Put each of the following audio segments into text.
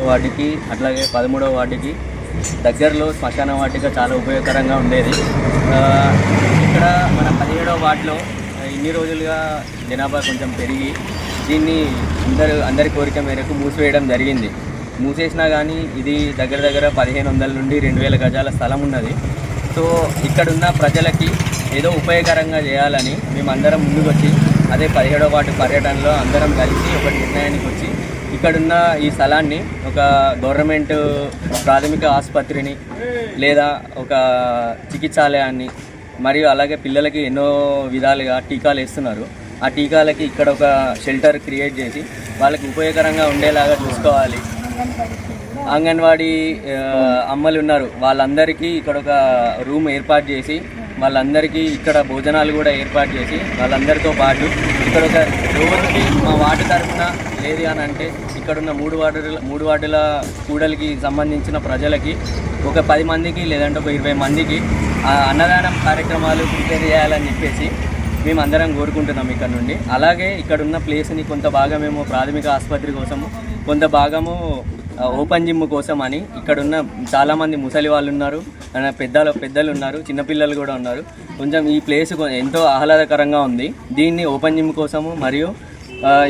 వాటికి అట్లాగే 13వ వార్డుకి దగ్గరలో శ్మశాన వాటిక చాలా ఉపయోగకరంగా ఉండేది. ఇక్కడ మన 17వ వార్డులో ఇన్ని రోజులుగా జనాభా కొంచెం పెరిగి దీన్ని అందరి కోరిక మేరకు మూసివేయడం జరిగింది. మూసేసినా కానీ ఇది దగ్గర 1500 నుండి 2000 గజాల స్థలం ఉన్నది. సో ఇక్కడున్న ప్రజలకి ఏదో ఉపయోగకరంగా చేయాలని మేమందరం ముందుకొచ్చి అదే 17వ వార్డు పర్యటనలో అందరం కలిసి ఒక నిర్ణయానికి వచ్చి ఇక్కడున్న ఈ స్థలాన్ని ఒక గవర్నమెంట్ ప్రాథమిక ఆసుపత్రిని లేదా ఒక చికిత్సాలయాన్ని మరియు అలాగే పిల్లలకి ఎన్నో విధాలుగా టీకాలు వేస్తున్నారు. ఆ టీకాలకి ఇక్కడ ఒక షెల్టర్ క్రియేట్ చేసి వాళ్ళకి ఉపయోగకరంగా ఉండేలాగా చూసుకోవాలి. అంగన్వాడీ అమ్మలు ఉన్నారు, వాళ్ళందరికీ ఇక్కడ ఒక రూమ్ ఏర్పాటు చేసి వాళ్ళందరికీ ఇక్కడ భోజనాలు కూడా ఏర్పాటు చేసి వాళ్ళందరితో పాటు ఇక్కడ ఒక రోజుకి మా వార్డు తరఫున లేదు అని అంటే ఇక్కడున్న మూడు వార్డుల కూడలికి సంబంధించిన ప్రజలకి ఒక 10 మందికి లేదంటే ఒక 20 మందికి అన్నదానం కార్యక్రమాలు ప్రిపేర్ చేయాలని చెప్పేసి మేమందరం కోరుకుంటున్నాం ఇక్కడ నుండి. అలాగే ఇక్కడున్న ప్లేస్ని కొంత భాగమేమో ప్రాథమిక ఆసుపత్రి కోసము, కొంత భాగము ఓపెన్ జిమ్ కోసం అని ఇక్కడున్న చాలామంది ముసలి వాళ్ళు ఉన్నారు, పెద్దలు ఉన్నారు, చిన్నపిల్లలు కూడా ఉన్నారు. కొంచెం ఈ ప్లేస్ ఎంతో ఆహ్లాదకరంగా ఉంది. దీన్ని ఓపెన్ జిమ్ కోసము మరియు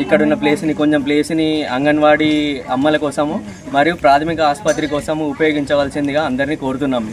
ఇక్కడున్న ప్లేస్ని అంగన్వాడీ అమ్మల కోసము మరియు ప్రాథమిక ఆసుపత్రి కోసము ఉపయోగించవలసిందిగా అందరినీ కోరుతున్నాము.